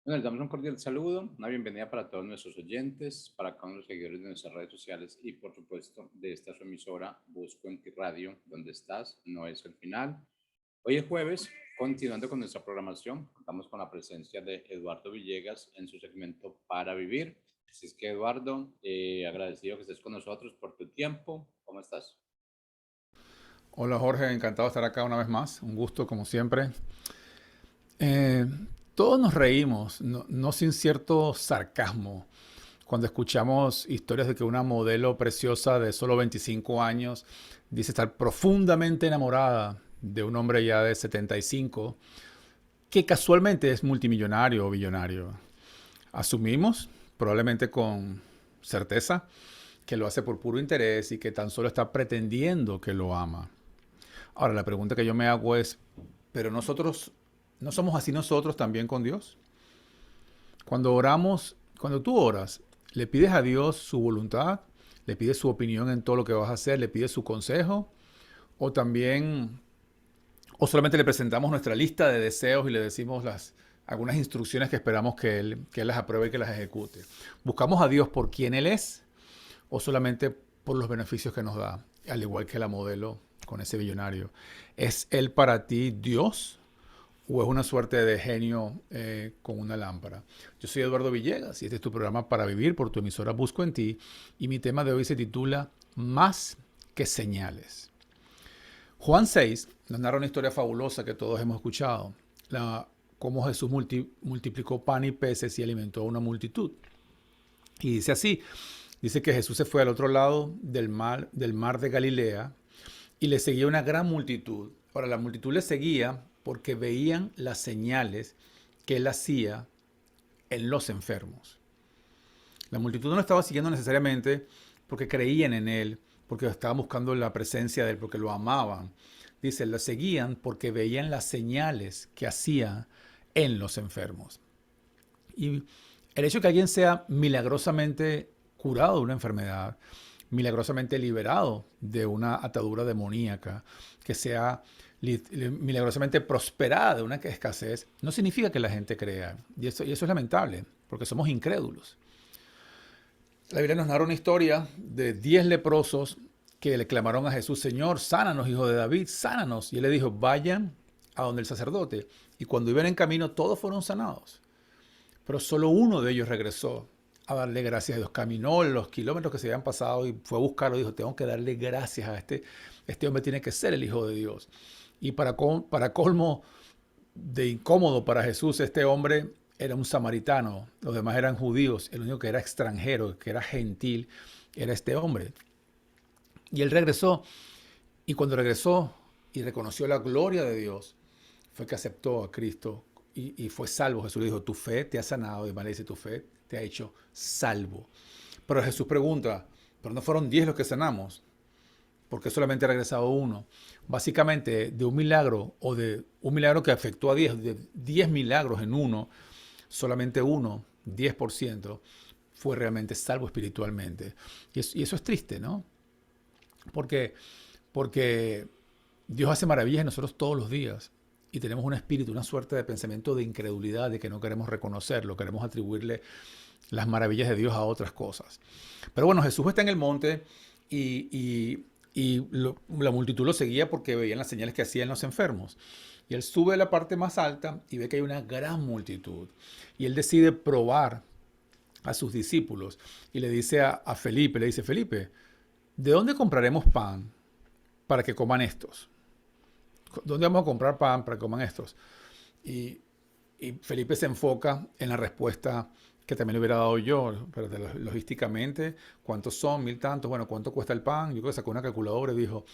Bueno, les damos un cordial saludo, una bienvenida para todos nuestros oyentes, para cada uno de los seguidores de nuestras redes sociales y, por supuesto, de esta su emisora, Busco en Ti Radio, donde estás, no es el final. Hoy es jueves, continuando con nuestra programación, contamos con la presencia de Eduardo Villegas en su segmento Para Vivir. Así es que, Eduardo, agradecido que estés con nosotros por tu tiempo. ¿Cómo estás? Hola Jorge, encantado de estar acá una vez más. Un gusto como siempre. Eh, Todos nos reímos, no sin cierto sarcasmo, cuando escuchamos historias de que una modelo preciosa de solo 25 años dice estar profundamente enamorada de un hombre ya de 75 que casualmente es multimillonario o billonario. Asumimos, probablemente con certeza, que lo hace por puro interés y que tan solo está pretendiendo que lo ama. Ahora, la pregunta que yo me hago es, ¿pero nosotros no somos así nosotros también con Dios? Cuando oramos, cuando tú oras, le pides a Dios su voluntad, le pides su opinión en todo lo que vas a hacer, le pides su consejo, o también, o solamente le presentamos nuestra lista de deseos y le decimos algunas instrucciones que esperamos que él las apruebe y que las ejecute. ¿Buscamos a Dios por quien Él es o solamente por los beneficios que nos da? Al igual que la modelo con ese billonario. ¿Es Él para ti Dios o es una suerte de genio con una lámpara? Yo soy Eduardo Villegas y este es tu programa Para Vivir por tu emisora Busco en Ti y mi tema de hoy se titula Más que señales. Juan 6 nos narra una historia fabulosa que todos hemos escuchado, cómo Jesús multiplicó pan y peces y alimentó a una multitud. Y dice así, dice que Jesús se fue al otro lado del mar de Galilea y le seguía una gran multitud. Ahora, la multitud le seguía porque veían las señales que él hacía en los enfermos. La multitud no lo estaba siguiendo necesariamente porque creían en él, porque estaban buscando la presencia de él, porque lo amaban. Dice, lo seguían porque veían las señales que hacía en los enfermos. Y el hecho de que alguien sea milagrosamente curado de una enfermedad, milagrosamente liberado de una atadura demoníaca, que sea milagrosamente prosperada de una escasez, no significa que la gente crea. Y eso es lamentable, porque somos incrédulos. La Biblia nos narra una historia de 10 leprosos que le clamaron a Jesús, Señor, sánanos, hijo de David, sánanos. Y él le dijo, vayan a donde el sacerdote. Y cuando iban en camino, todos fueron sanados. Pero solo uno de ellos regresó a darle gracias a Dios. Caminó los kilómetros que se habían pasado y fue a buscarlo. Dijo, tengo que darle gracias a este hombre, tiene que ser el Hijo de Dios. Y para colmo de incómodo para Jesús, este hombre era un samaritano. Los demás eran judíos. El único que era extranjero, que era gentil, era este hombre. Y él regresó. Y cuando regresó y reconoció la gloria de Dios, fue que aceptó a Cristo y fue salvo. Jesús le dijo, tu fe te ha sanado. Y le dice, tu fe te ha hecho salvo. Pero Jesús pregunta, ¿pero no fueron 10 los que sanamos? ¿Por qué solamente ha regresado uno? Básicamente, de un milagro o de un milagro que afectó a 10, de 10 milagros en uno, solamente uno, 10%, fue realmente salvo espiritualmente. Y eso es triste, ¿no? Porque, porque Dios hace maravillas en nosotros todos los días y tenemos un espíritu, una suerte de pensamiento de incredulidad, de que no queremos reconocerlo, queremos atribuirle las maravillas de Dios a otras cosas. Pero bueno, Jesús está en el monte la multitud lo seguía porque veían las señales que hacían los enfermos. Y él sube a la parte más alta y ve que hay una gran multitud. Y él decide probar a sus discípulos y le dice a Felipe, le dice, Felipe, ¿de dónde compraremos pan para que coman estos? ¿Dónde vamos a comprar pan para que coman estos? Y, y Felipe se enfoca en la respuesta que también le hubiera dado yo, pero logísticamente, ¿cuántos son? 1.000 tantos. Bueno, ¿cuánto cuesta el pan? Yo creo que sacó una calculadora y dijo,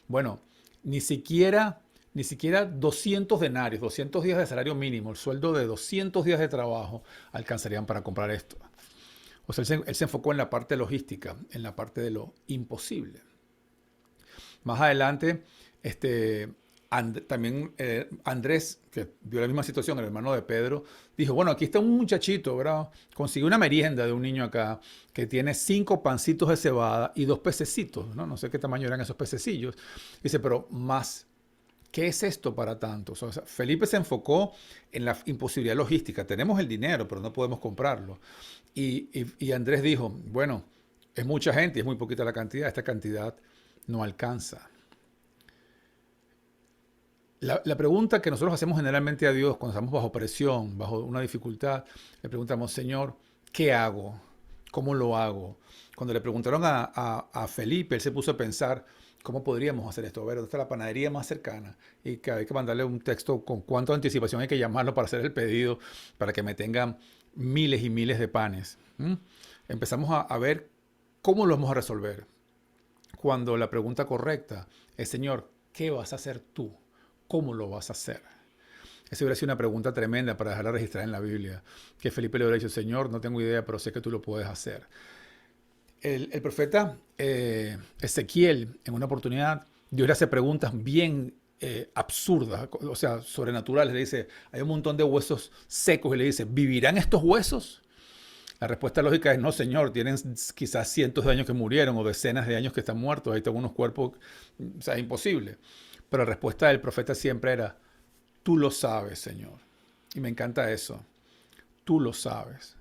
bueno, ni siquiera, ni siquiera 200 denarios, 200 días de salario mínimo, el sueldo de 200 días de trabajo alcanzarían para comprar esto. O sea, él se enfocó en la parte logística, en la parte de lo imposible. Más adelante, también Andrés, que vio la misma situación, el hermano de Pedro, dijo, bueno, aquí está un muchachito, ¿verdad? Consiguió una merienda de un niño acá que tiene 5 pancitos de cebada y 2 pececitos, ¿no? No sé qué tamaño eran esos pececillos. Dice, pero más ¿Qué es esto para tantos? O sea, Felipe se enfocó en la imposibilidad logística. Tenemos el dinero, pero no podemos comprarlo. Y Andrés dijo, bueno, es mucha gente y es muy poquita la cantidad. Esta cantidad no alcanza. La pregunta que nosotros hacemos generalmente a Dios cuando estamos bajo presión, bajo una dificultad, le preguntamos, Señor, ¿qué hago? ¿Cómo lo hago? Cuando le preguntaron a Felipe, él se puso a pensar, ¿cómo podríamos hacer esto? A ver, ¿dónde está la panadería más cercana? Y que hay que mandarle un texto con cuánta anticipación hay que llamarlo para hacer el pedido, para que me tengan miles y miles de panes. ¿Mm? Empezamos a ver cómo lo vamos a resolver. Cuando la pregunta correcta es, Señor, ¿qué vas a hacer tú? ¿Cómo lo vas a hacer? Esa hubiera sido una pregunta tremenda para dejarla registrada en la Biblia. Que Felipe le hubiera dicho, Señor, no tengo idea, pero sé que tú lo puedes hacer. El profeta Ezequiel, en una oportunidad, Dios le hace preguntas bien absurdas, o sea, sobrenaturales. Le dice, hay un montón de huesos secos y le dice, ¿vivirán estos huesos? La respuesta lógica es, no, Señor, tienen quizás cientos de años que murieron o decenas de años que están muertos, ahí están unos cuerpos, o sea, es imposible. Pero la respuesta del profeta siempre era, tú lo sabes, Señor. Y me encanta eso. Tú lo sabes.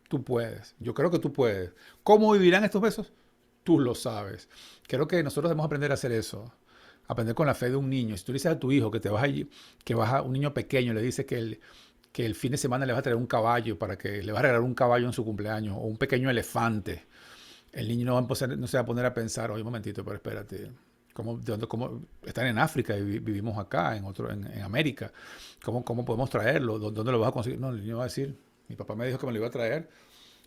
Tú puedes. Yo creo que tú puedes. ¿Cómo vivirán estos besos? Tú lo sabes. Creo que nosotros debemos aprender a hacer eso. Aprender con la fe de un niño. Si tú le dices a tu hijo que te vas allí, que vas a un niño pequeño, le dices que el fin de semana le vas a traer un caballo para que le vas a regalar un caballo en su cumpleaños o un pequeño elefante. El niño no se va a poner a pensar, oye, un momentito, pero espérate. ¿Cómo están en África y vivimos acá, en América? ¿Cómo podemos traerlo? ¿Dónde lo vas a conseguir? No, el niño va a decir, mi papá me dijo que me lo iba a traer.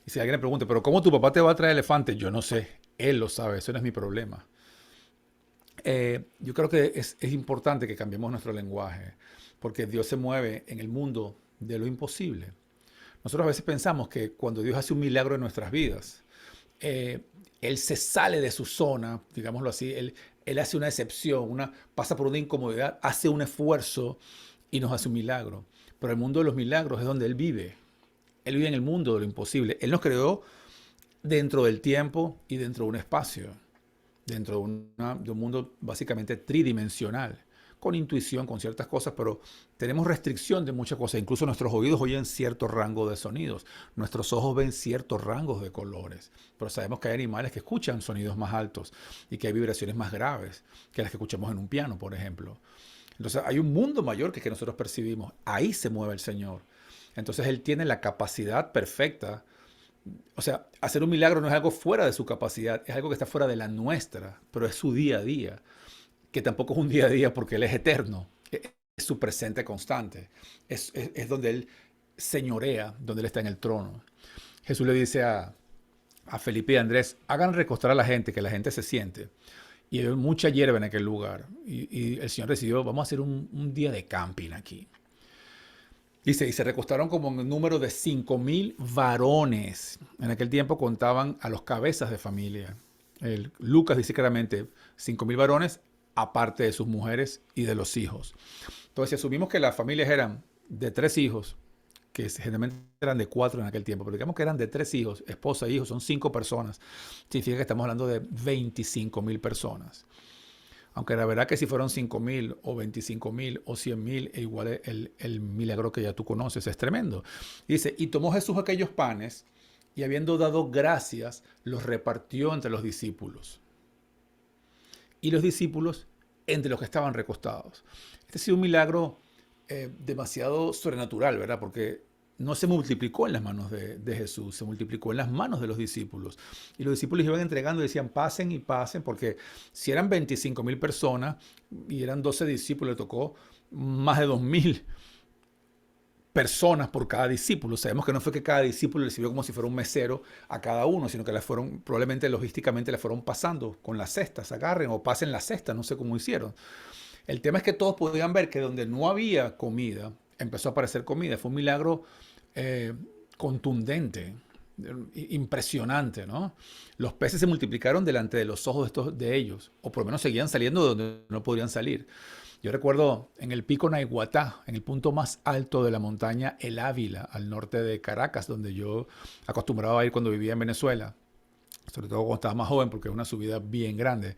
Y si alguien le pregunta, ¿pero cómo tu papá te va a traer elefante? Yo no sé, él lo sabe, eso no es mi problema. Yo creo que es importante que cambiemos nuestro lenguaje, porque Dios se mueve en el mundo de lo imposible. Nosotros a veces pensamos que cuando Dios hace un milagro en nuestras vidas, eh, Él se sale de su zona, digámoslo así, él hace una excepción, pasa por una incomodidad, hace un esfuerzo y nos hace un milagro. Pero el mundo de los milagros es donde Él vive. Él vive en el mundo de lo imposible. Él nos creó dentro del tiempo y dentro de un espacio, dentro de un mundo básicamente tridimensional, con intuición, con ciertas cosas, pero tenemos restricción de muchas cosas. Incluso nuestros oídos oyen cierto rango de sonidos, nuestros ojos ven ciertos rangos de colores, pero sabemos que hay animales que escuchan sonidos más altos y que hay vibraciones más graves que las que escuchamos en un piano, por ejemplo. Entonces hay un mundo mayor que nosotros percibimos. Ahí se mueve el Señor. Entonces Él tiene la capacidad perfecta. O sea, hacer un milagro no es algo fuera de su capacidad, es algo que está fuera de la nuestra, pero es su día a día, que tampoco es un día a día porque Él es eterno, es su presente constante, es donde Él señorea, donde Él está en el trono. Jesús le dice a Felipe y a Andrés, hagan recostar a la gente, que la gente se siente. Y hay mucha hierba en aquel lugar. Y el Señor decidió, vamos a hacer un día de camping aquí. Dice, y se recostaron como un número de 5,000 varones. En aquel tiempo contaban a los cabezas de familia. Lucas dice claramente 5,000 varones, aparte de sus mujeres y de los hijos. Entonces, si asumimos que las familias eran de 3 hijos, que generalmente eran de 4 en aquel tiempo, pero digamos que eran de 3 hijos, esposa e hijos, son 5 personas. Significa que estamos hablando de 25,000 personas. Aunque la verdad que si fueron 5,000 o 25,000 o 100,000, e igual el milagro que ya tú conoces es tremendo. Dice, y tomó Jesús aquellos panes y habiendo dado gracias, los repartió entre los discípulos. Y los discípulos entre los que estaban recostados. Este ha sido un milagro demasiado sobrenatural, ¿verdad? Porque no se multiplicó en las manos de Jesús, se multiplicó en las manos de los discípulos. Y los discípulos iban entregando y decían, pasen y pasen, porque si eran 25,000 personas y eran 12 discípulos, le tocó más de 2,000 personas por cada discípulo. Sabemos que no fue que cada discípulo le sirvió como si fuera un mesero a cada uno, sino que probablemente logísticamente le fueron pasando con las cestas, agarren o pasen la cesta, no sé cómo hicieron. El tema es que todos podían ver que donde no había comida, empezó a aparecer comida. Fue un milagro contundente, impresionante, ¿no? Los peces se multiplicaron delante de los ojos de ellos, o por lo menos seguían saliendo de donde no podrían salir. Yo recuerdo en el pico Naiguatá, en el punto más alto de la montaña El Ávila, al norte de Caracas, donde yo acostumbraba a ir cuando vivía en Venezuela, sobre todo cuando estaba más joven, porque es una subida bien grande.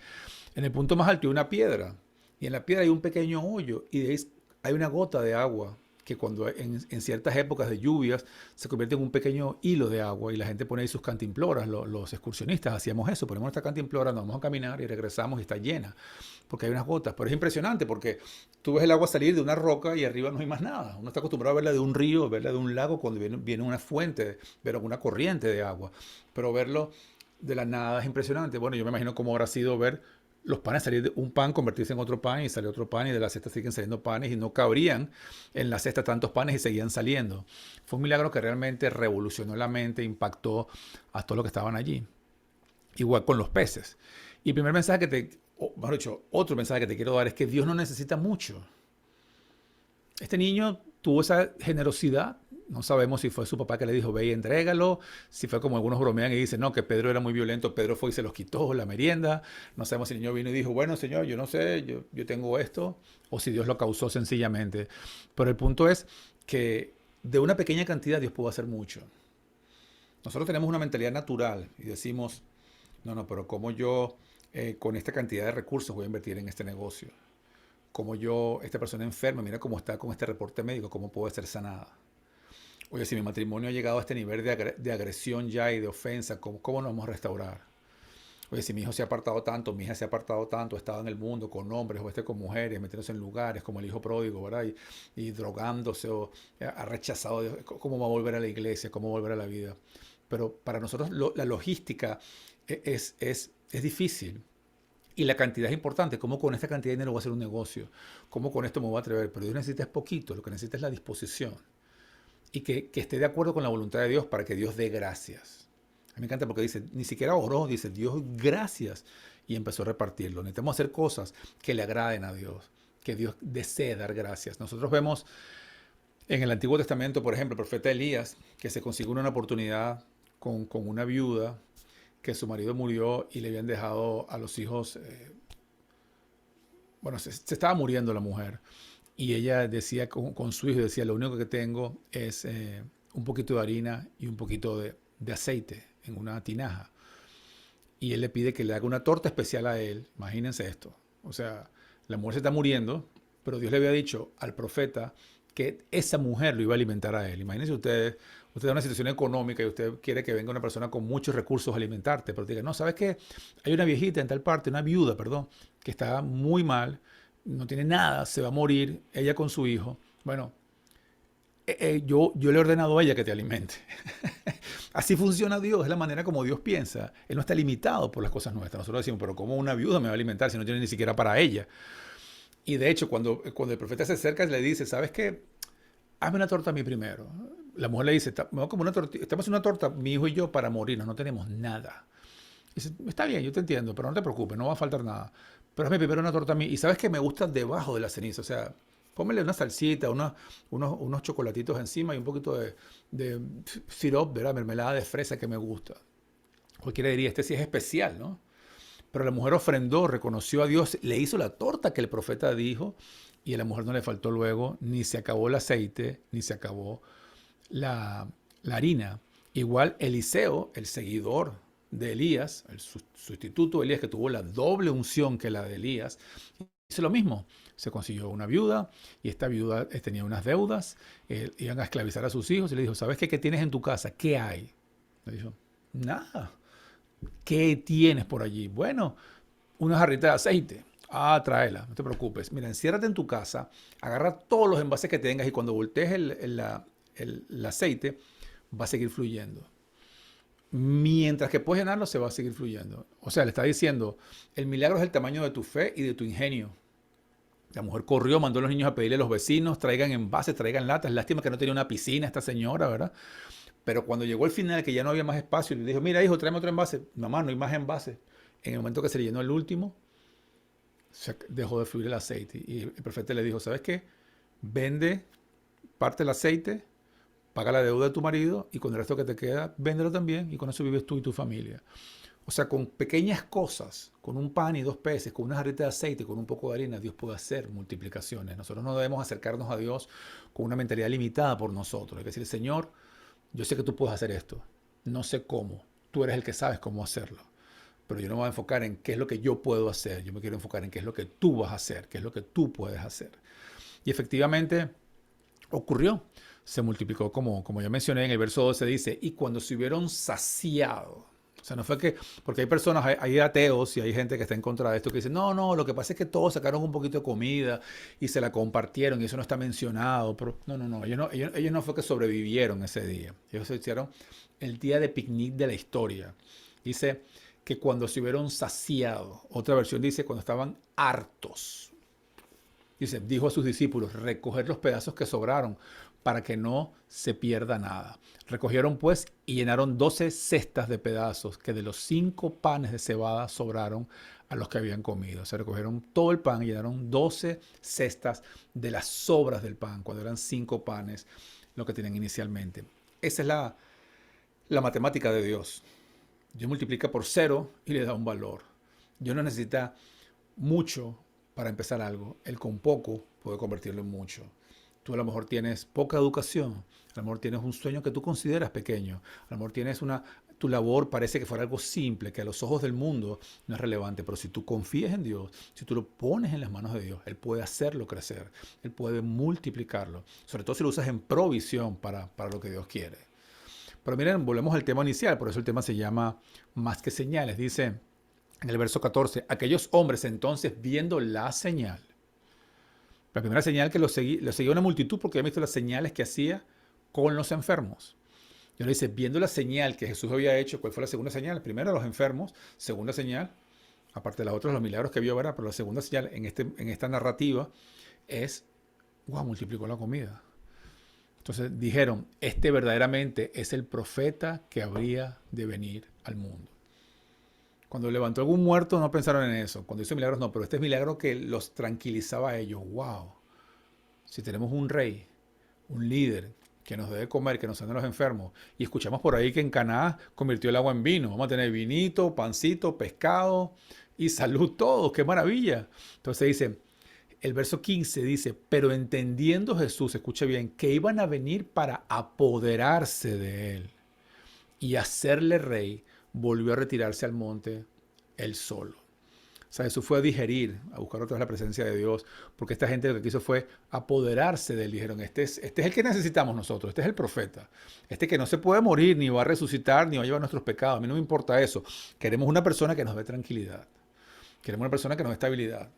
En el punto más alto hay una piedra, y en la piedra hay un pequeño hoyo y de ahí hay una gota de agua que cuando en ciertas épocas de lluvias se convierte en un pequeño hilo de agua y la gente pone ahí sus cantimploras, los excursionistas hacíamos eso, ponemos nuestra cantimplora, nos vamos a caminar y regresamos y está llena, porque hay unas gotas, pero es impresionante porque tú ves el agua salir de una roca y arriba no hay más nada, uno está acostumbrado a verla de un río, verla de un lago cuando viene una fuente, ver una corriente de agua, pero verlo de la nada es impresionante. Bueno, yo me imagino cómo habrá sido ver los panes salir de un pan, convertirse en otro pan y sale otro pan y de la cesta siguen saliendo panes y no cabrían en la cesta tantos panes y seguían saliendo. Fue un milagro que realmente revolucionó la mente, impactó a todos los que estaban allí. Igual con los peces. Y el primer mensaje que mejor dicho, otro mensaje que te quiero dar es que Dios no necesita mucho. Este niño tuvo esa generosidad. No sabemos si fue su papá que le dijo, ve y entrégalo, si fue como algunos bromean y dicen, no, que Pedro era muy violento, Pedro fue y se los quitó, la merienda. No sabemos si el niño vino y dijo, bueno, señor, yo no sé, yo tengo esto, o si Dios lo causó sencillamente. Pero el punto es que de una pequeña cantidad Dios puede hacer mucho. Nosotros tenemos una mentalidad natural y decimos, no, no, pero ¿cómo yo con esta cantidad de recursos voy a invertir en este negocio? ¿Cómo yo, esta persona enferma, mira cómo está con este reporte médico, cómo puede ser sanada? Oye, si mi matrimonio ha llegado a este nivel de agresión ya y de ofensa, ¿cómo nos vamos a restaurar? Oye, si mi hijo se ha apartado tanto, mi hija se ha apartado tanto, ha estado en el mundo con hombres o con mujeres, metiéndose en lugares como el hijo pródigo, ¿verdad? Y drogándose o ha rechazado, ¿cómo va a volver a la iglesia? ¿Cómo va a volver a la vida? Pero para nosotros la logística es difícil. Y la cantidad es importante. ¿Cómo con esta cantidad de dinero voy a hacer un negocio? ¿Cómo con esto me voy a atrever? Pero Dios necesita es poquito, lo que necesita es la disposición y que esté de acuerdo con la voluntad de Dios para que Dios dé gracias. A mí me encanta porque dice, ni siquiera oró, dice Dios gracias y empezó a repartirlo. Necesitamos hacer cosas que le agraden a Dios, que Dios desee dar gracias. Nosotros vemos en el Antiguo Testamento, por ejemplo, el profeta Elías, que se consiguió una oportunidad con una viuda, que su marido murió y le habían dejado a los hijos, bueno, se estaba muriendo la mujer. Y ella decía con su hijo, decía, lo único que tengo es un poquito de harina y un poquito de aceite en una tinaja. Y él le pide que le haga una torta especial a él. Imagínense esto. O sea, la mujer se está muriendo, pero Dios le había dicho al profeta que esa mujer lo iba a alimentar a él. Imagínense usted está en una situación económica y usted quiere que venga una persona con muchos recursos a alimentarte, pero diga, no, ¿sabes qué? Hay una viejita en tal parte, una viuda, perdón, que está muy mal, no tiene nada, se va a morir, ella con su hijo. Bueno, yo le he ordenado a ella que te alimente. Así funciona Dios, es la manera como Dios piensa. Él no está limitado por las cosas nuestras. Nosotros decimos, pero ¿cómo una viuda me va a alimentar si no tiene ni siquiera para ella? Y de hecho, cuando el profeta se acerca, le dice, ¿sabes qué? Hazme una torta a mí primero. La mujer le dice, estamos haciendo una torta, mi hijo y yo, para morirnos, no tenemos nada. Dice, está bien, yo te entiendo, pero no te preocupes, no va a faltar nada. Pero hazme primero una torta a mí. Y sabes que me gusta debajo de la ceniza, o sea, póngale una salsita, unos chocolatitos encima y un poquito de sirope, ¿verdad? Mermelada de fresa que me gusta. Cualquiera diría, este sí es especial, ¿no? Pero la mujer ofrendó, reconoció a Dios, le hizo la torta que el profeta dijo y a la mujer no le faltó luego, ni se acabó el aceite, ni se acabó la harina. Igual Eliseo, el seguidor de Elías, el sustituto de Elías que tuvo la doble unción que la de Elías, hizo lo mismo. Se consiguió una viuda y esta viuda tenía unas deudas, iban a esclavizar a sus hijos y le dijo, ¿sabes qué tienes en tu casa? ¿Qué hay? Le dijo, nada. ¿Qué tienes por allí? Bueno, una jarrita de aceite. Ah, tráela, no te preocupes. Mira, enciérrate en tu casa, agarra todos los envases que tengas y cuando voltees el aceite, va a seguir fluyendo. Mientras que puedes llenarlo, se va a seguir fluyendo. O sea, le está diciendo, el milagro es el tamaño de tu fe y de tu ingenio. La mujer corrió, mandó a los niños a pedirle a los vecinos, traigan envases, traigan latas. Lástima que no tenía una piscina esta señora, ¿verdad? Pero cuando llegó el final, que ya no había más espacio, le dijo, mira hijo, tráeme otro envase. Mamá, no hay más envases. En el momento que se le llenó el último, se dejó de fluir el aceite. Y el profeta le dijo, ¿sabes qué? Vende parte del aceite, paga la deuda de tu marido y con el resto que te queda, véndelo también y con eso vives tú y tu familia. O sea, con pequeñas cosas, con un pan y 2 peces, con una jarrita de aceite, con un poco de harina, Dios puede hacer multiplicaciones. Nosotros no debemos acercarnos a Dios con una mentalidad limitada por nosotros. Hay que decir, Señor, yo sé que tú puedes hacer esto. No sé cómo. Tú eres el que sabes cómo hacerlo. pero yo no me voy a enfocar en qué es lo que yo puedo hacer. Yo me quiero enfocar en qué es lo que tú vas a hacer, qué es lo que tú puedes hacer. Y efectivamente ocurrió. Se multiplicó como ya mencioné en el verso 12, dice, y cuando se hubieron saciado. O sea, no fue que, porque hay personas, hay ateos y hay gente que está en contra de esto que dice, no, no, lo que pasa es que todos sacaron un poquito de comida y se la compartieron y eso no está mencionado. Pero no, no, no, ellos no fue que sobrevivieron ese día. Ellos se hicieron el día de picnic de la historia. Dice que cuando se hubieron saciado, otra versión dice cuando estaban hartos. Dice, dijo a sus discípulos, recoger los pedazos que sobraron para que no se pierda nada. Recogieron pues y llenaron 12 cestas de pedazos que de los 5 panes de cebada sobraron a los que habían comido. Se recogieron todo el pan y llenaron 12 cestas de las sobras del pan, cuando eran 5 panes lo que tenían inicialmente. Esa es la matemática de Dios. Dios multiplica por 0 y le da un valor. Dios no necesita mucho para empezar algo. Él con poco puede convertirlo en mucho. Tú a lo mejor tienes poca educación, a lo mejor tienes un sueño que tú consideras pequeño, a lo mejor tienes tu labor parece que fuera algo simple, que a los ojos del mundo no es relevante, pero si tú confías en Dios, si tú lo pones en las manos de Dios, Él puede hacerlo crecer, Él puede multiplicarlo, sobre todo si lo usas en provisión para lo que Dios quiere. Pero miren, volvemos al tema inicial, por eso el tema se llama Más que señales. Dice en el verso 14, aquellos hombres entonces viendo la señal. La primera señal que lo seguía una multitud porque había visto las señales que hacía con los enfermos. Y ahora dice, viendo la señal que Jesús había hecho, ¿cuál fue la segunda señal? Primera, los enfermos. Segunda señal, aparte de las otras, los milagros que vio, ¿verdad? Pero la segunda señal en esta narrativa es, wow, multiplicó la comida. Entonces dijeron, este verdaderamente es el profeta que habría de venir al mundo. Cuando levantó algún muerto no pensaron en eso. Cuando hizo milagros no, pero este es milagro que los tranquilizaba a ellos. ¡Wow! Si tenemos un rey, un líder que nos debe comer, que nos sane a los enfermos, y escuchamos por ahí que en Caná convirtió el agua en vino. Vamos a tener vinito, pancito, pescado y salud todos. ¡Qué maravilla! Entonces dice, el verso 15 dice, pero entendiendo Jesús, escuche bien, que iban a venir para apoderarse de él y hacerle rey, volvió a retirarse al monte él solo. O sea, Jesús fue a digerir, a buscar otra vez la presencia de Dios, porque esta gente lo que quiso fue apoderarse de él. Dijeron, este es el que necesitamos nosotros, este es el profeta, este que no se puede morir, ni va a resucitar, ni va a llevar nuestros pecados. A mí no me importa eso. Queremos una persona que nos dé tranquilidad. Queremos una persona que nos dé estabilidad.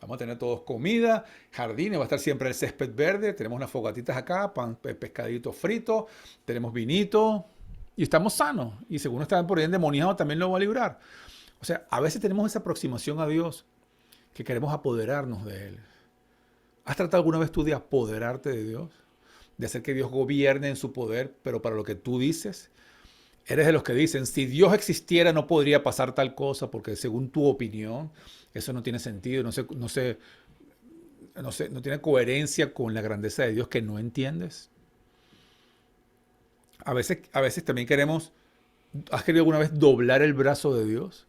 Vamos a tener todos comida, jardines, va a estar siempre el césped verde, tenemos unas fogatitas acá, pescadito frito, tenemos vinito, y estamos sanos. Y según están por ahí endemoniados, también lo va a librar. O sea, a veces tenemos esa aproximación a Dios que queremos apoderarnos de Él. ¿Has tratado alguna vez tú de apoderarte de Dios? De hacer que Dios gobierne en su poder, pero para lo que tú dices. Eres de los que dicen, si Dios existiera no podría pasar tal cosa, porque según tu opinión, eso no tiene sentido, no tiene coherencia con la grandeza de Dios que no entiendes. A veces también ¿has querido alguna vez doblar el brazo de Dios?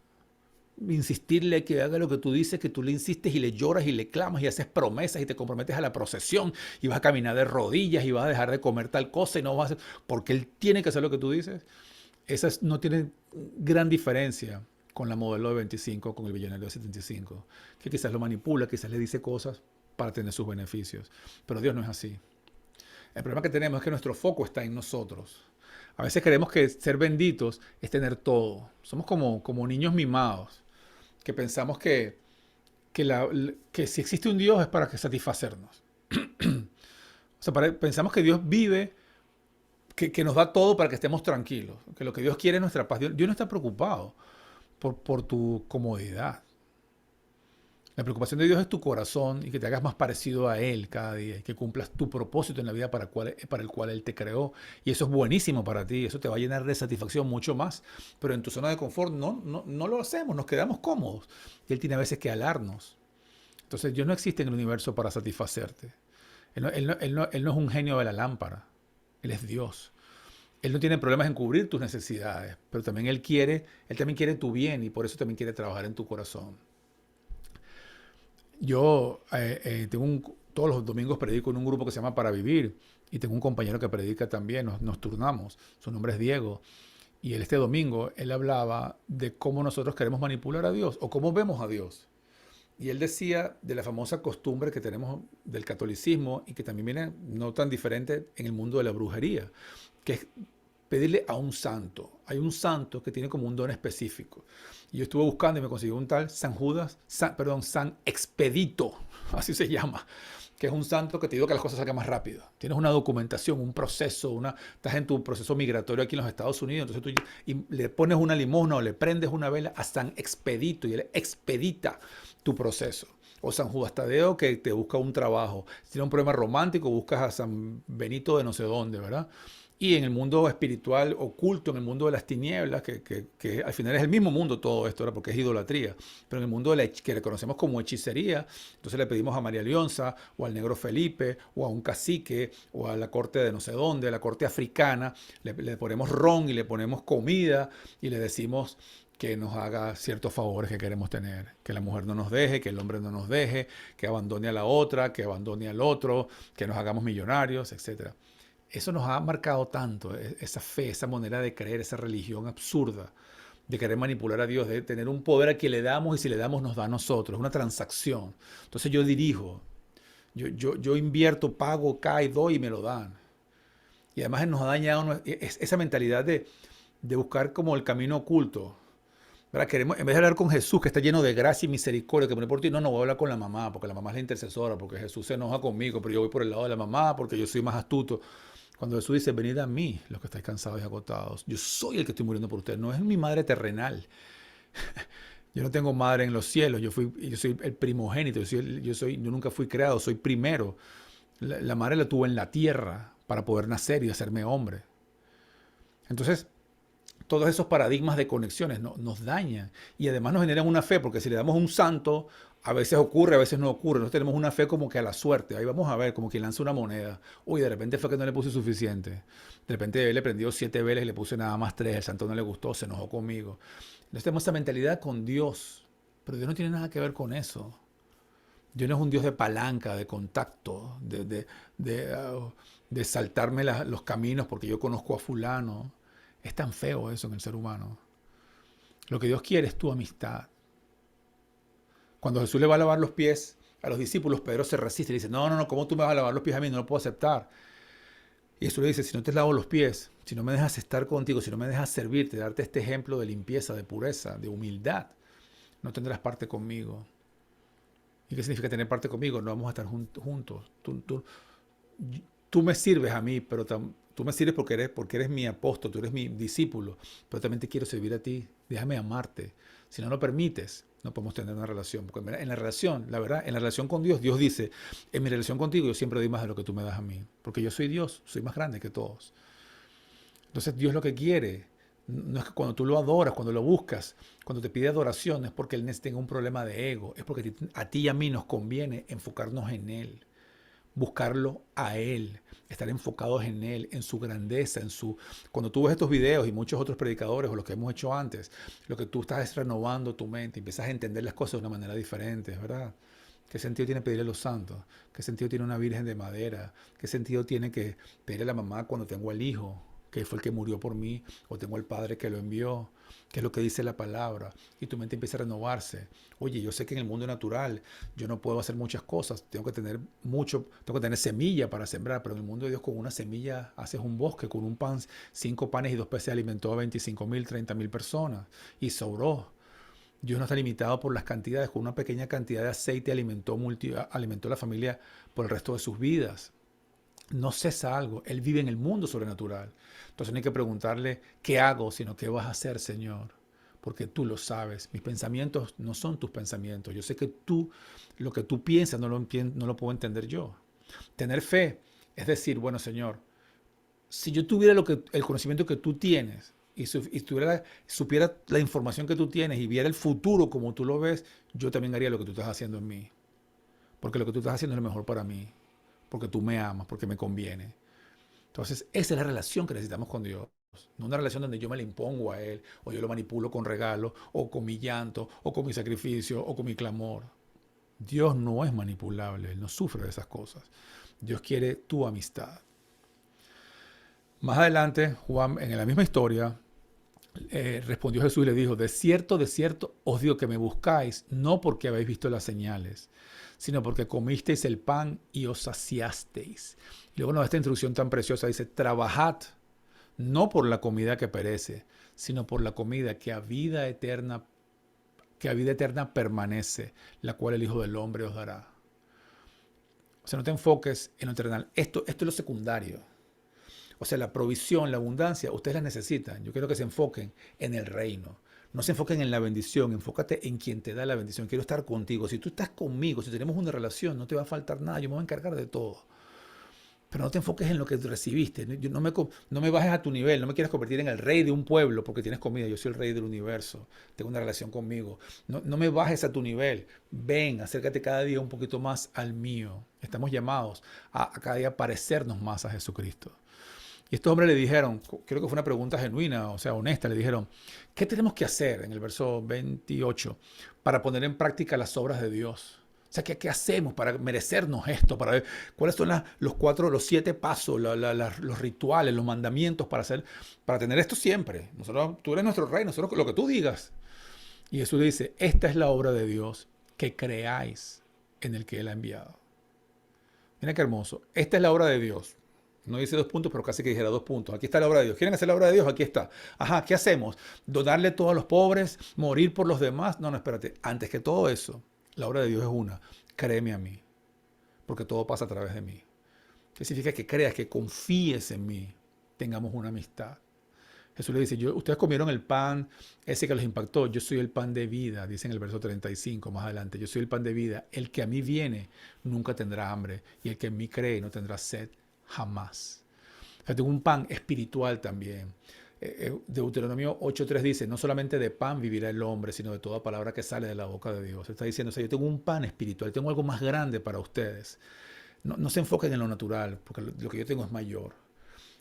Insistirle que haga lo que tú dices, que tú le insistes y le lloras y le clamas y haces promesas y te comprometes a la procesión y vas a caminar de rodillas y vas a dejar de comer tal cosa y no vas a hacer, porque Él tiene que hacer lo que tú dices. Esas no tienen gran diferencia con la modelo de 25, con el billonario de 75, que quizás lo manipula, quizás le dice cosas para tener sus beneficios. Pero Dios no es así. El problema que tenemos es que nuestro foco está en nosotros. A veces creemos que ser benditos es tener todo. Somos como niños mimados, que pensamos que si existe un Dios es para satisfacernos. O sea, pensamos que Dios vive, que nos da todo para que estemos tranquilos, que lo que Dios quiere es nuestra paz. Dios no está preocupado por tu comodidad. La preocupación de Dios es tu corazón y que te hagas más parecido a Él cada día y que cumplas tu propósito en la vida para el cual Él te creó. Y eso es buenísimo para ti, eso te va a llenar de satisfacción mucho más. Pero en tu zona de confort no lo hacemos, nos quedamos cómodos. Y Él tiene a veces que alarnos. Entonces Dios no existe en el universo para satisfacerte. Él no es un genio de la lámpara, Él es Dios. Él no tiene problemas en cubrir tus necesidades, pero también Él también quiere tu bien y por eso también quiere trabajar en tu corazón. Yo todos los domingos predico en un grupo que se llama Para Vivir y tengo un compañero que predica también, nos turnamos, su nombre es Diego Y este domingo él hablaba de cómo nosotros queremos manipular a Dios o cómo vemos a Dios. Y él decía de la famosa costumbre que tenemos del catolicismo y que también viene no tan diferente en el mundo de la brujería, que es pedirle a un santo. Hay un santo que tiene como un don específico. Y yo estuve buscando y me consiguió un tal San Judas, San Expedito, así se llama, que es un santo que te digo que las cosas salgan más rápido. Tienes una documentación, un proceso, estás en tu proceso migratorio aquí en los Estados Unidos, entonces tú y le pones una limosna o le prendes una vela a San Expedito y él expedita tu proceso. O San Judas Tadeo que te busca un trabajo. Si tienes un problema romántico, buscas a San Benito de no sé dónde, ¿verdad? Y en el mundo espiritual oculto, en el mundo de las tinieblas, que al final es el mismo mundo todo esto, ¿verdad? Porque es idolatría. Pero en el mundo de que le conocemos como hechicería, entonces le pedimos a María Leonza, o al negro Felipe, o a un cacique, o a la corte de no sé dónde, a la corte africana, le ponemos ron y le ponemos comida y le decimos que nos haga ciertos favores que queremos tener, que la mujer no nos deje, que el hombre no nos deje, que abandone a la otra, que abandone al otro, que nos hagamos millonarios, etcétera. Eso nos ha marcado tanto, esa fe, esa manera de creer, esa religión absurda, de querer manipular a Dios, de tener un poder a quien le damos y si le damos nos da a nosotros, es una transacción. Entonces yo dirijo, yo invierto, pago, cae, doy y me lo dan. Y además nos ha dañado esa mentalidad de buscar como el camino oculto. ¿Verdad? Queremos, en vez de hablar con Jesús, que está lleno de gracia y misericordia, que pone por ti, no voy a hablar con la mamá, porque la mamá es la intercesora, porque Jesús se enoja conmigo, pero yo voy por el lado de la mamá, porque yo soy más astuto. Cuando Jesús dice, venid a mí, los que estáis cansados y agotados, yo soy el que estoy muriendo por ustedes, no es mi madre terrenal. Yo no tengo madre en los cielos, yo soy el primogénito, yo nunca fui creado, soy primero. La madre la tuvo en la tierra para poder nacer y hacerme hombre. Entonces, todos esos paradigmas de conexiones nos dañan y además nos generan una fe, porque si le damos un santo, a veces ocurre, a veces no ocurre. Nosotros tenemos una fe como que a la suerte. Ahí vamos a ver, como quien lanza una moneda. Uy, de repente fue que no le puse suficiente. De repente él le prendió 7 velas y le puse nada más 3. El santo no le gustó, se enojó conmigo. Entonces tenemos esa mentalidad con Dios, pero Dios no tiene nada que ver con eso. Dios no es un Dios de palanca, de contacto, de saltarme los caminos porque yo conozco a fulano. Es tan feo eso en el ser humano. Lo que Dios quiere es tu amistad. Cuando Jesús le va a lavar los pies a los discípulos, Pedro se resiste y le dice, no, ¿cómo tú me vas a lavar los pies a mí? No lo puedo aceptar. Y Jesús le dice, si no te lavo los pies, si no me dejas estar contigo, si no me dejas servirte, darte este ejemplo de limpieza, de pureza, de humildad, no tendrás parte conmigo. ¿Y qué significa tener parte conmigo? No vamos a estar juntos. Tú me sirves a mí, pero tú me sirves porque eres mi apóstol, tú eres mi discípulo, pero también te quiero servir a ti. Déjame amarte. Si no lo permites, no podemos tener una relación. Porque en la relación, la verdad, en la relación con Dios, Dios dice, en mi relación contigo yo siempre doy más de lo que tú me das a mí. Porque yo soy Dios, soy más grande que todos. Entonces Dios lo que quiere, no es que cuando tú lo adoras, cuando lo buscas, cuando te pide adoración, no es porque Él tenga un problema de ego, es porque a ti y a mí nos conviene enfocarnos en Él. Buscarlo a Él, estar enfocados en Él, en su grandeza, Cuando tú ves estos videos y muchos otros predicadores o los que hemos hecho antes, lo que tú estás es renovando tu mente, empiezas a entender las cosas de una manera diferente, ¿verdad? ¿Qué sentido tiene pedirle a los santos? ¿Qué sentido tiene una virgen de madera? ¿Qué sentido tiene que pedirle a la mamá cuando tengo al hijo, que fue el que murió por mí, o tengo al padre que lo envió? ¿Qué es lo que dice la palabra? Y tu mente empieza a renovarse. Oye, yo sé que en el mundo natural yo no puedo hacer muchas cosas, tengo que tener semilla para sembrar, pero en el mundo de Dios con una semilla haces un bosque, con un pan, 5 panes y 2 peces alimentó a 25,000, 30,000 personas y sobró. Dios no está limitado por las cantidades, con una pequeña cantidad de aceite alimentó a la familia por el resto de sus vidas. No cesa algo, Él vive en el mundo sobrenatural. Entonces no hay que preguntarle qué hago, sino qué vas a hacer, Señor. Porque tú lo sabes. Mis pensamientos no son tus pensamientos. Yo sé que lo que tú piensas no lo puedo entender yo. Tener fe es decir, bueno, Señor, si yo tuviera el conocimiento que tú tienes y supiera la información que tú tienes y viera el futuro como tú lo ves, yo también haría lo que tú estás haciendo en mí. Porque lo que tú estás haciendo es lo mejor para mí. Porque tú me amas, porque me conviene. Entonces, esa es la relación que necesitamos con Dios. No una relación donde yo me le impongo a Él, o yo lo manipulo con regalos, o con mi llanto, o con mi sacrificio, o con mi clamor. Dios no es manipulable, Él no sufre de esas cosas. Dios quiere tu amistad. Más adelante, Juan, en la misma historia, Respondió Jesús y le dijo, de cierto os digo que me buscáis, no porque habéis visto las señales, sino porque comisteis el pan y os saciasteis. Y luego nos da esta instrucción tan preciosa, dice, trabajad no por la comida que perece, sino por la comida que a vida eterna permanece, la cual el Hijo del Hombre os dará. O sea, no te enfoques en lo terrenal. Esto es lo secundario. O sea, la provisión, la abundancia, ustedes la necesitan. Yo quiero que se enfoquen en el reino. No se enfoquen en la bendición, enfócate en quien te da la bendición. Quiero estar contigo. Si tú estás conmigo, si tenemos una relación, no te va a faltar nada. Yo me voy a encargar de todo. Pero no te enfoques en lo que recibiste. No me bajes a tu nivel. No me quieras convertir en el rey de un pueblo porque tienes comida. Yo soy el rey del universo. Tengo una relación conmigo. No me bajes a tu nivel. Ven, acércate cada día un poquito más al mío. Estamos llamados a cada día parecernos más a Jesucristo. Y estos hombres le dijeron, creo que fue una pregunta genuina, o sea, honesta, le dijeron, ¿qué tenemos que hacer en el verso 28 para poner en práctica las obras de Dios? O sea, ¿qué hacemos para merecernos esto? Para ver cuáles son los 7 pasos, los rituales, los mandamientos para tener esto siempre. Tú eres nuestro rey, nosotros lo que tú digas. Y Jesús dice, esta es la obra de Dios, que creáis en el que Él ha enviado. Mira qué hermoso. Esta es la obra de Dios. No dice 2 puntos, pero casi que dijera 2 puntos. Aquí está la obra de Dios. ¿Quieren hacer la obra de Dios? Aquí está. Ajá, ¿qué hacemos? ¿Donarle todo a los pobres? ¿Morir por los demás? No, espérate. Antes que todo eso, la obra de Dios es una. Créeme a mí, porque todo pasa a través de mí. ¿Qué significa? Que creas, que confíes en mí, tengamos una amistad. Jesús le dice, ustedes comieron el pan ese que los impactó. Yo soy el pan de vida, dice en el verso 35 más adelante. Yo soy el pan de vida. El que a mí viene nunca tendrá hambre. Y el que en mí cree no tendrá sed jamás. O sea, tengo un pan espiritual también. Deuteronomio 8:3 dice, no solamente de pan vivirá el hombre, sino de toda palabra que sale de la boca de Dios. Está diciendo, o sea, yo tengo un pan espiritual, tengo algo más grande para ustedes. No se enfoquen en lo natural, porque lo que yo tengo es mayor.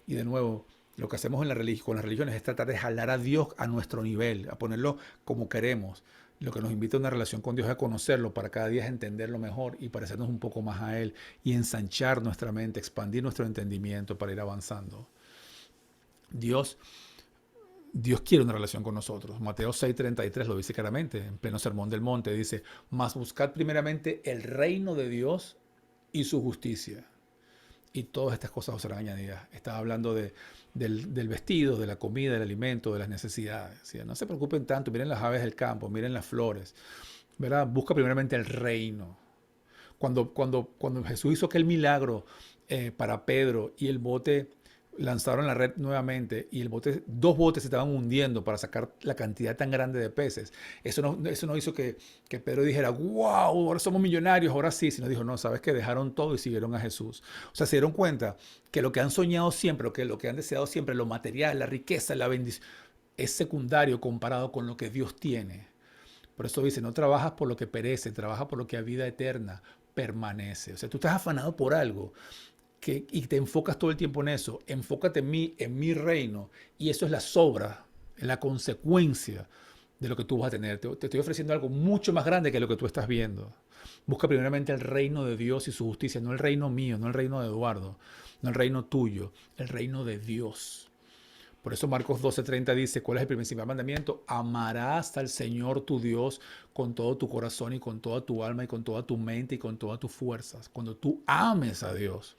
Y de nuevo, lo que hacemos con las religiones es tratar de jalar a Dios a nuestro nivel, a ponerlo como queremos. Lo que nos invita a una relación con Dios es a conocerlo para cada día es entenderlo mejor y parecernos un poco más a Él y ensanchar nuestra mente, expandir nuestro entendimiento para ir avanzando. Dios quiere una relación con nosotros. Mateo 6:33 lo dice claramente, en pleno sermón del monte, dice, mas buscad primeramente el reino de Dios y su justicia. Y todas estas cosas os serán añadidas. Estaba hablando del vestido, de la comida, del alimento, de las necesidades. ¿Sí? No se preocupen tanto, miren las aves del campo, miren las flores. ¿Verdad? Busca primeramente el reino. Cuando Jesús hizo aquel milagro para Pedro y el bote lanzaron la red nuevamente y 2 botes se estaban hundiendo para sacar la cantidad tan grande de peces. Eso no hizo que Pedro dijera, wow, ahora somos millonarios, ahora sí, sino dijo, no, sabes que dejaron todo y siguieron a Jesús. O sea, se dieron cuenta que lo que han soñado siempre, lo que han deseado siempre, lo material, la riqueza, la bendición, es secundario comparado con lo que Dios tiene. Por eso dice, no trabajas por lo que perece, trabaja por lo que a vida eterna permanece. O sea, tú estás afanado por algo y te enfocas todo el tiempo en eso. Enfócate en mi reino, y eso es la sobra, la consecuencia de lo que tú vas a tener. Te estoy ofreciendo algo mucho más grande que lo que tú estás viendo. Busca primeramente el reino de Dios y su justicia, no el reino mío, no el reino de Eduardo, no el reino tuyo, el reino de Dios. Por eso Marcos 12:30 dice, ¿cuál es el principal mandamiento? Amarás al Señor tu Dios con todo tu corazón y con toda tu alma y con toda tu mente y con todas tus fuerzas. Cuando tú ames a Dios,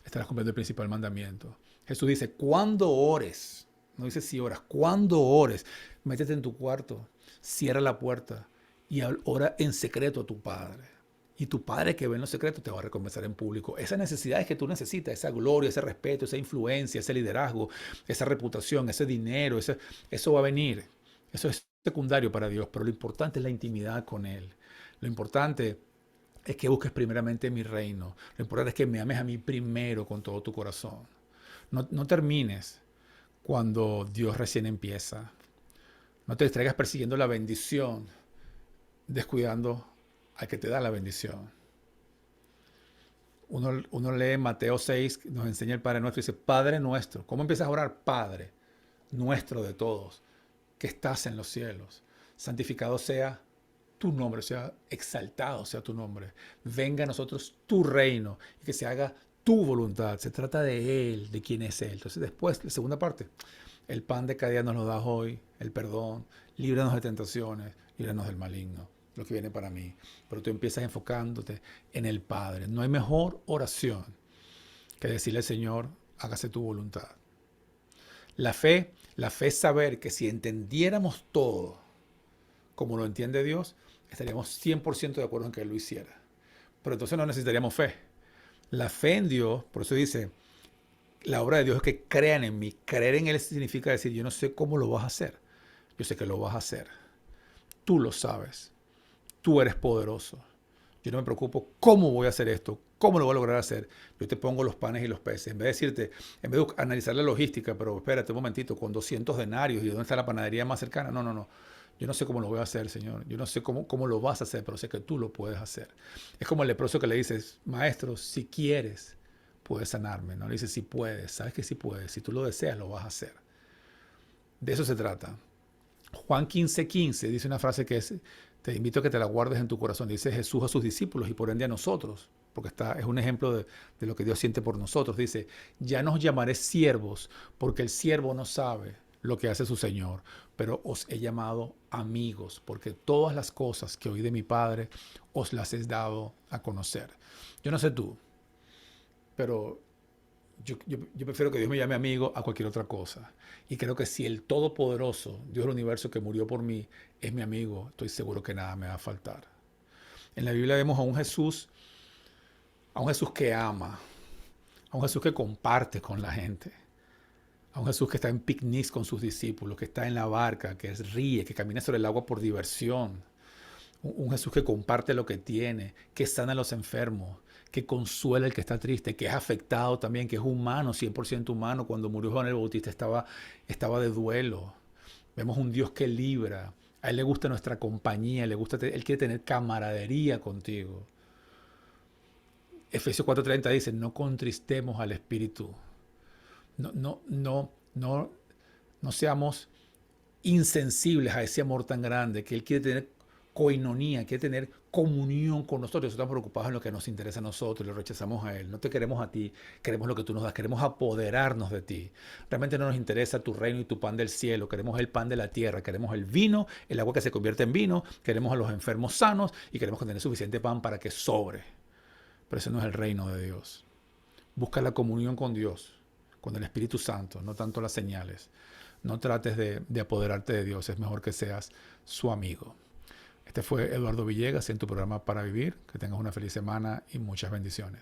estarás cumpliendo el principal mandamiento. Jesús dice, cuando ores, no dice si oras, cuando ores, métete en tu cuarto, cierra la puerta y ora en secreto a tu Padre. Y tu Padre que ve en los secretos te va a recompensar en público. Esas necesidades que tú necesitas, esa gloria, ese respeto, esa influencia, ese liderazgo, esa reputación, ese dinero, eso va a venir. Eso es secundario para Dios, pero lo importante es la intimidad con Él. Lo importante es que busques primeramente mi reino. Lo importante es que me ames a mí primero con todo tu corazón. No termines cuando Dios recién empieza. No te distraigas persiguiendo la bendición, descuidando al que te da la bendición. Uno lee Mateo 6, nos enseña el Padre Nuestro y dice, Padre nuestro. ¿Cómo empiezas a orar? Padre nuestro de todos, que estás en los cielos. Santificado sea tu nombre, sea exaltado sea tu nombre. Venga a nosotros tu reino y que se haga tu voluntad. Se trata de Él, de quién es Él. Entonces después, la segunda parte, El pan de cada día nos lo das hoy, el perdón. Líbranos de tentaciones, líbranos del maligno, lo que viene para mí. Pero tú empiezas enfocándote en el Padre. No hay mejor oración que decirle al Señor, hágase tu voluntad. La fe es saber que si entendiéramos todo como lo entiende Dios, estaríamos 100% de acuerdo en que Él lo hiciera. Pero entonces no necesitaríamos fe. La fe en Dios, por eso dice, la obra de Dios es que crean en mí. Creer en Él significa decir, yo no sé cómo lo vas a hacer. Yo sé que lo vas a hacer. Tú lo sabes. Tú eres poderoso. Yo no me preocupo cómo voy a hacer esto, cómo lo voy a lograr hacer. Yo te pongo los panes y los peces. En vez de decirte, en vez de analizar la logística, pero espérate un momentito, con 200 denarios y dónde está la panadería más cercana. No, no, no. Yo no sé cómo lo voy a hacer, Señor. Yo no sé cómo lo vas a hacer, pero sé que tú lo puedes hacer. Es como el leproso que le dices, maestro, si quieres, puedes sanarme. No le dices, si puedes. Sabes que si puedes. Si tú lo deseas, lo vas a hacer. De eso se trata. Juan 15:15 dice una frase que es, te invito a que te la guardes en tu corazón. Dice Jesús a sus discípulos y por ende a nosotros, porque es un ejemplo de lo que Dios siente por nosotros. Dice, ya no os llamaré siervos, porque el siervo no sabe lo que hace su Señor, pero os he llamado amigos, porque todas las cosas que oí de mi Padre os las he dado a conocer. Yo no sé tú, pero yo prefiero que Dios me llame amigo a cualquier otra cosa. Y creo que si el Todopoderoso, Dios del universo que murió por mí, es mi amigo, estoy seguro que nada me va a faltar. En la Biblia vemos a un Jesús que ama, a un Jesús que comparte con la gente, a un Jesús que está en picnics con sus discípulos, que está en la barca, que ríe, que camina sobre el agua por diversión. Un Jesús que comparte lo que tiene, que sana a los enfermos, que consuela al que está triste, que es afectado también, que es humano, 100% humano. Cuando murió Juan el Bautista estaba de duelo. Vemos un Dios que libra. A Él le gusta nuestra compañía, Él quiere tener camaradería contigo. Efesios 4:30 dice, no contristemos al Espíritu. No seamos insensibles a ese amor tan grande que Él quiere tener coinonía, quiere tener comunión con nosotros. Estamos preocupados en lo que nos interesa a nosotros y lo rechazamos a Él. No te queremos a ti, queremos lo que tú nos das, queremos apoderarnos de ti. Realmente no nos interesa tu reino y tu pan del cielo, queremos el pan de la tierra, queremos el vino, el agua que se convierte en vino, queremos a los enfermos sanos y queremos tener suficiente pan para que sobre. Pero ese no es el reino de Dios. Busca la comunión con Dios, con el Espíritu Santo, no tanto las señales. No trates de apoderarte de Dios, es mejor que seas su amigo. Este fue Eduardo Villegas en tu programa Para Vivir. Que tengas una feliz semana y muchas bendiciones.